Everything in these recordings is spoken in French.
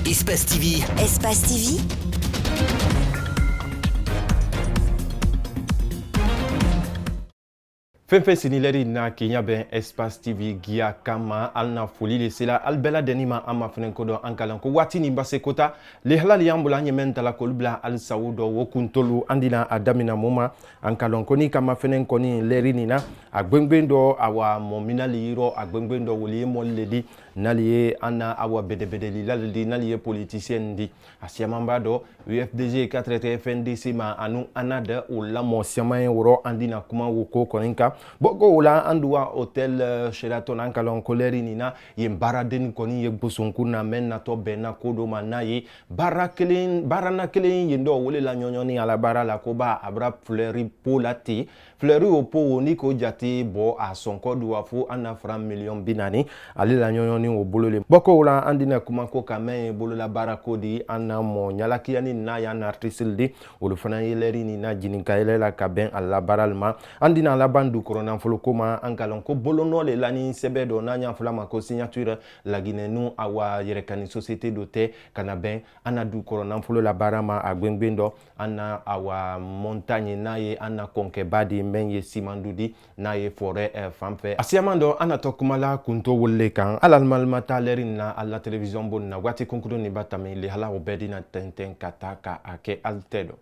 Espace TV. Espace TV. Fenfe sinileri na Kenya ben Espace TV Gia Kama alna foli le sela albela denima ama fenen kodo ankalan ko wati ni base kota le halali yambula nyemen tala ko lubla al saudo wo kuntolu andina adamina moma ankalon koni kama fenen koni leri nina agbengbendo awa momina liro agbengbendo woli molledi naliye ana awa bedebede lilaldi naliye politicien di asiamamba do UFDG 4 FNDC ma anu anada ulamo siamaye woro andina kuma woko koninka Boko wala andua hotel Sheraton ankalon koleri nina ye baraden koni ye busunkuna men na to bena kodo manaye barana kelen yendo wole la nyonyoni ala bara la koba abra fleury polati fleury opo ni ko jati bo a sonko duwa fu ana franc million binani ale la nyonyoni wo bolole boko wala andina kuma ko kamen bolola bara kodi ana mo nyalaki yani na ya na artiste di wolo fana yeleri nina jininka la kaben ala baralma andina la bandu corona folo koma ankalon ko bolono le lani sebedo na nya fula mako signature la ginenu awa yerekani société doté kanaben anadu corona folo la barama agbengbendo ana awa montagne naye ana konkebadi menye simandudi naye forêt famfe asiamando ana tokumala kunto wolle kan alalmal matalerin na alla télévision bonna wati konkudo ni batami le hala obedi na tenten kataka ake altedo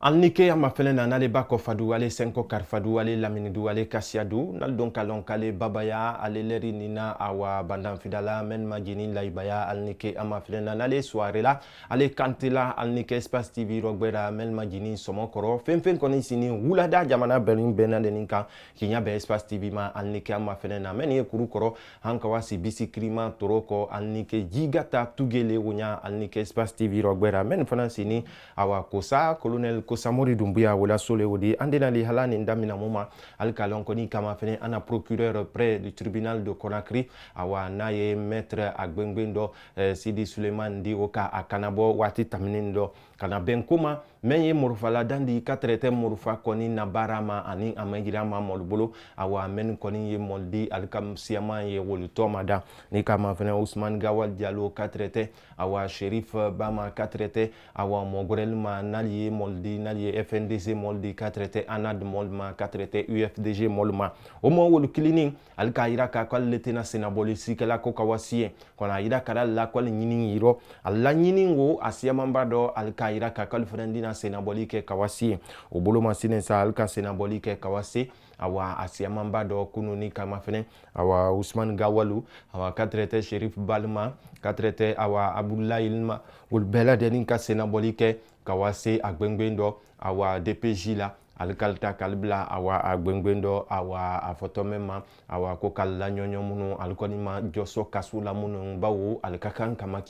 Alnike ama felena nale bako fadu ale senko karfadu ale laminidu ale kasiadu nal don kalon kale babaya ale leri nina awa bandan fidala men majini laibaya alnike ama felena nale soirée la ale kantila alnike Espace TV rogbera men majini somokoro fen koni sini wulada jamana berlin benande ninka kinya be Espace TV ma alnike ama felena men ye kurukoro hankawasi bisi krima toroko alnike jigata tugele wonya alnike Espace TV rogbera men fana sini awa kosa colonel Samori Dumbuya wala sole wodi andena li halani ndamina muma alkalon koni kama fene ana procureur près du tribunal de Conakry awa naye maître agbengbendo Sidi Suleiman di oka akanabo wati tamnindo kana benkuma menye morfala dandi katrete morfa koni na barama ani amagira ma molbolo awa men koni ye moldi alkam siama ye woluto mada ni kama fene Ousmane Gawal Diallo katrete awa Shérif Bama katrete awa Mogorel ma naliye moldi naliye FNDC moldi katrete anad molma katrete UFDG molma omo wolu cleaning alkaira ka kwal letena senaboli sikela ko kawasiye kona ida kala la kwal nyini yiro alla nyini ngo asiama mbado alkaira ka kwal frendina senabolike kawasi obolo masine sa alka senabolike kawasi awa asiama mbado kununi kama fene awa Ousmane Gawalu awa katrete Shérif Balma katrete awa Abdoulaye Ilma ulbela deninka senabolike kawasi agbengbendo awa DPJ la alkalta kalbla awa agbengbendo awa afotomema awa kokalla nyonyo munu alkonima joso kasula munu bawo alkakan kama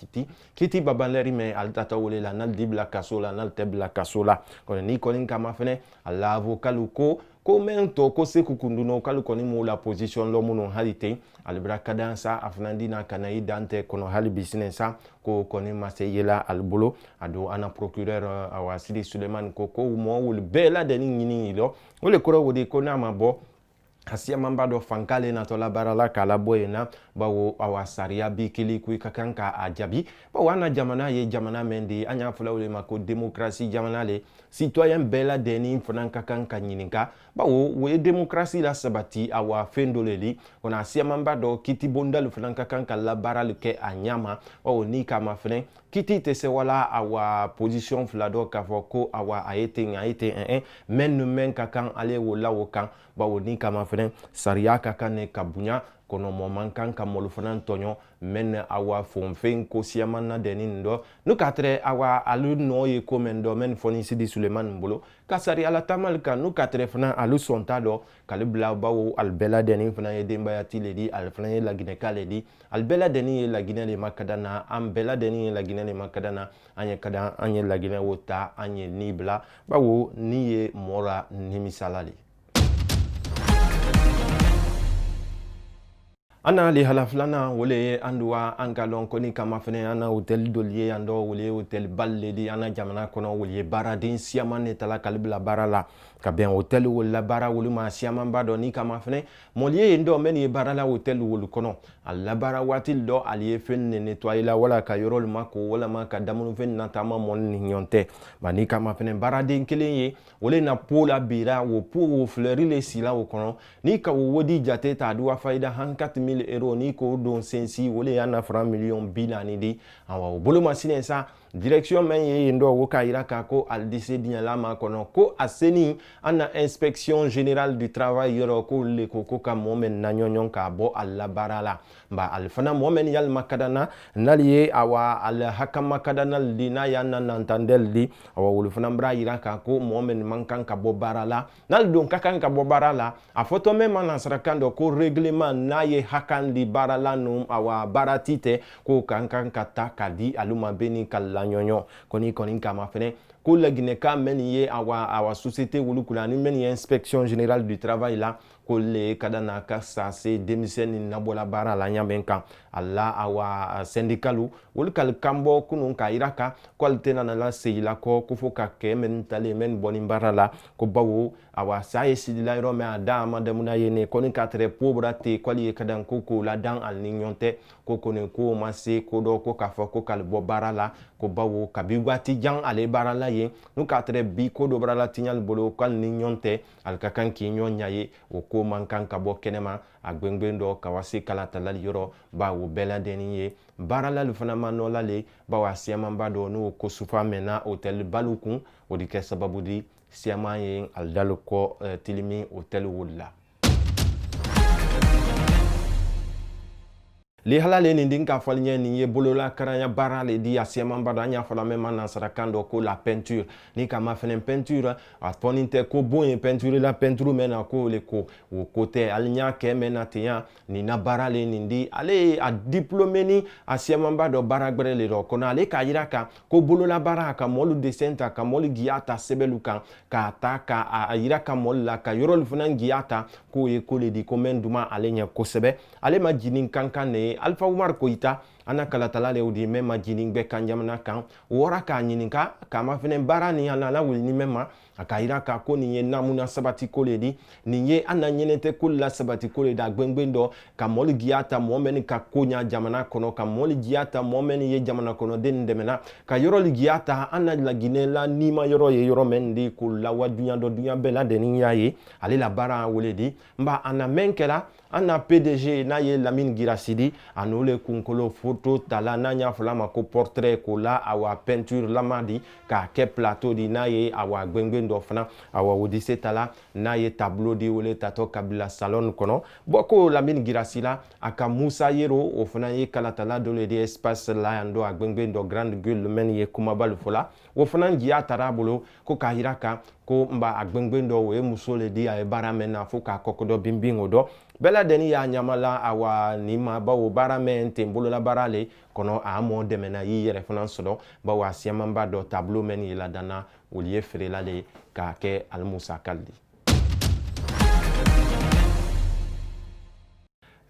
kiti babaleri me altata wole la nal dibla kasola nal tebla kasola kono ni konin kama fene ala avocalu ko mento ko seku kunduno kalu koni mo la position lo muno halite albra kadansa afnandina kanai dante kono hali business ko koni maseyela albolo ado ana procureur awa Sidi Suleiman ko mo wol bela deni nyini lo wole koro wodi ko na mabo Asia mamba do fankale na tola barala kala boyena bawo awa saria bikili kui kakanka ajabi bawo ana jamana ye jamana mendi anya fulawle mako demokrasi jamana le citoyen bela deni fanan kakanka nyininka bawo we demokrasi la sabati awa fendoleli ona asia mamba do kiti bondal fanan kakanka la baral ke anyama bawo ni kama fene kiti tese wala awa position flado kafoko awa aete men kakan ale wola wokan bawo ni kama fene saria kakane kabunya kono momankan kamolu fana tonyo men awa fonfen ko siamana denin do no katre awa alu no ye komendo men foni Sidi Suleiman mbolo kasari ala tamal kan no katre fana alu sontado kalibla bawo albela denin fana ye demba ya tiledi al fana ye lagine kaledi albela denin ye lagine le makadana ambela denin ye lagine le makadana anye kada anye lagine wota anye nibla bawo ni ye mora nimisalali ana li halaflana wole andwa angalon koni kama fene ana hotel dolie ando wole hotel balledi ana jamana kono wole baradin siamane tala kalibla barala ka bɛn hôtel wolu la baara wolu ma siaman ba dɔ ni kama fɛnɛ mɔli ye yen dɔ mɛn ye baara la hôtel wolu kɔnɔ a labaara waati dɔ ale ye fɛn ne nettoyer la wala ka yɔrɔ ma ko walama ka damunufɛn natama mɔni ni ɲɔgɔn tɛ ba ni kama fɛnɛ baaraden kelen ye ole na po la bira wo po wo fleurir le sila o kɔnɔ ni ka wo wodi jate ta duwa faida 4,000 € ni ko don sensi ole ya na franc million binani di awa o bolo masine sa direction men ye ndo wo ka ira ka ko aldise dinyala ma kono ko aseni ana inspection générale du travail yoro ko le ko ka momen na nyonyon ka bo alla barala ba alfana momen yal makadana naliye awa al hakama kadana dina ya nantandel di awa wulu fana bra ira ka ko momen mankan ka bo barala nal don kakan ka bo barala a photo men man sarakando ko règlement na ye hakan di barala no awa baratite ko kankan kata kadi aluma beni kala nyonyo koni kama fene ko la gineka meni ye awa société wulu kula ni meni inspection générale du travail la ko le kadana ka sase démissionne na bola bara la nyamenka alla awa syndicalu wulu kal kambo kunun ka iraka ko altena na la seila ko fo ka ke men tale men boni bara la ko bawo awa saye sidila ro me ada ma de muna yene koni ka tre pauvre te ko li kadan ko la dan al nignonte ko kone ko mase ko do ko ka fo ko kal bo bara la ko bawo kabigwati jang ale bara la ye nu ka tre bi ko do bara la tinyal bolo kal nignonte al ka kan ki nyonya ye o ko mankan ka bo kenema agbengbendo kawasi kala talal yoro ba wo bela deni ye bara la lu fana mano la le ba wa siama ba do no ko sufa mena hotel balukun o di ke sababu di siama ye al dalu ko tilimi hotel wulla li halale ni ndinka falnya ni ye bolola karanya bara le di asiama mbada nya fala mema na sarakando ko la peinture ni kama fenen peinture a poninte ko bon peinture la peinture mena ko le ko o côté alnya ke mena tiya ni na bara le ni ndi ale a diplômé ni asiama mbado bara gbere le ro kona ale ka yiraka ko bolola bara ka molu descenta ka molu giata sebelukan ka ta ka a yiraka mol la ka yorol funan giata ko e ko le di ko menduma ale nya ko sebe ale ma jinin kankan ne Alpha Umar Koita ana kalatala le udi mema jinin be kanjamna kan wora ka nyininka kama fene bara ni ana la wuli mema akaira ka ko ni namuna sabati koledi ni ye ana nyenete kulla sabati koledi agbengbendo ka moli giata momeni ka konya jamana kono ka moli giata momeni ye jamana kono den demena ka yoro giata ana la ginela nima yoro ye yoro mendi kulla wadunya do dunya bela deni yaye ale la bara woledi mba ana menkela ana PDG na ye Lamine Girasidi anole kunkolo photo tala nanya flama ko portrait ko la awa peinture lamadi ka ke plateau di na ye awa gbengbendo fana awa odise tala na ye tableau di wole tato kabila salon kono boko Lamine Girasila aka Musa Yero o fana ye kalatala dole di espace la ando gbengbendo grande gueule men ye kumabal fola o fana ngia tarabolo ko kahiraka ko mba agbengbendo we musole di ay baramena fo ka kokodo bimbingo do bela deni ya nyamala awa nima bawo barame ntembolo la barale kono amo demena yi reference do bawa siamamba do tableau men yi la dana olie frela le ka ke almusa kaldi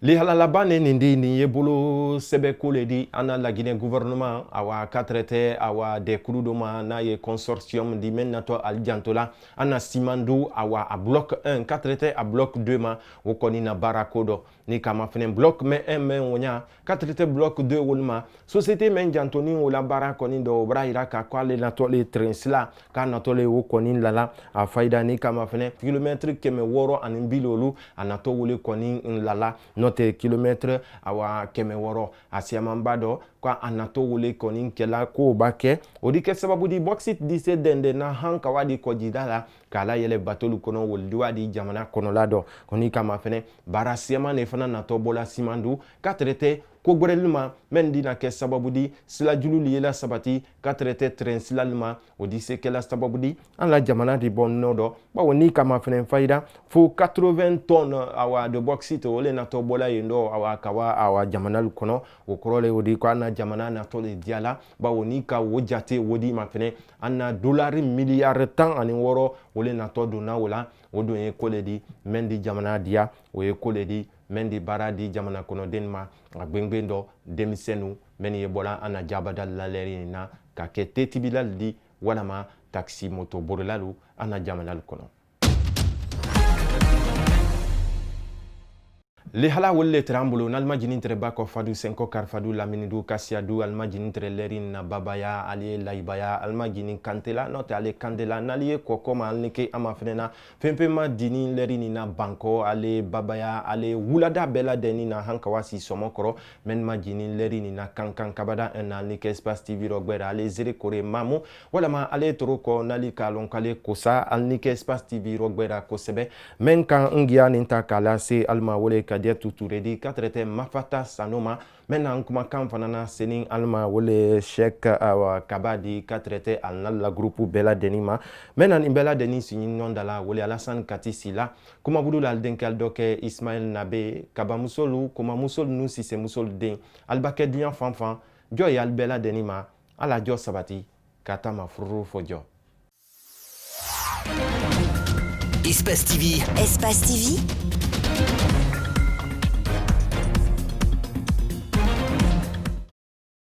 li halala bane nindi ni yebolo sebe koledi ana la Guinée gouvernement awa katrete awa de krudoma na ye consortium di menato aljantola ana simandu awa a bloc 1 katrete a bloc 2 ma wokoni na barakodo ni kama fenen bloc me 1 men wonya katrete bloc 2 wolma société men jantoni wala barakoni do braira ka kwale na to le trensla ka na to le wokoni lala a faida ni kama fenen kilometre keme woro anin bilolu anato wole koni lala note kilomètre awa keme woro asiamamba do kwa anato wole koni kela ko bake odike sababu di boxit di se dende na hanka wadi ko jidala kala yele batolu kono woldi wadi jamana kono lado koni kama fene barasiama ne fana nato bola simandu katrete ko gorelma mendi na ke sababu di sila jululi yela sabati katrete tren silalma odise kela sababu di an la jamana di bon nodo bawo ni kama fene faida fo 80 tonnes awa de bauxite ole na to bola yendo awa kawa awa jamana lu kono o korole odi ko na jamana na to le diala bawo ni ka wojate wodi ma fene anna dollar milliard tan ani woro ole na to do na wala wodo e koledi mendi jamana dia o e koledi mendi baradi jamana kono denma agbengbendo demisenu meni yebola ana jabada laleri na ka ke tetibilal di wala ma taxi moto borlalu ana jamana kono le hala wolle trambolo nalma jinin tre bako fadu senko karfadu laminidu kasiadu alma jinin tre lerin na babaya ali laibaya alma jinin kantela note ale kandela naliye kokoma alnike ama fenena fempema dini lerini na banko ale babaya ale wulada bela deni na hankawasi somokoro menma jinin lerini na kankan kabada na alnike espace tv rogbera ale zere kore mamu wala ma ale toroko nali kalon kale kosa alnike espace tv rogbera kosebe menkan ngia ninta kala se alma wole Tuturedi katrete mafata sanoma mena kuma kan fanana senin alma wole shek kabadi katrete alnalla groupe bela denima mena bela deni sinin nondala wole alasan katisila kuma budul aldenkal doke Ismail Nabe kabamusolu kuma musol nu si se musol den albake dian fanfan joy albela denima ala jo sabati kata mafuru fojo Espace TV. Espace TV.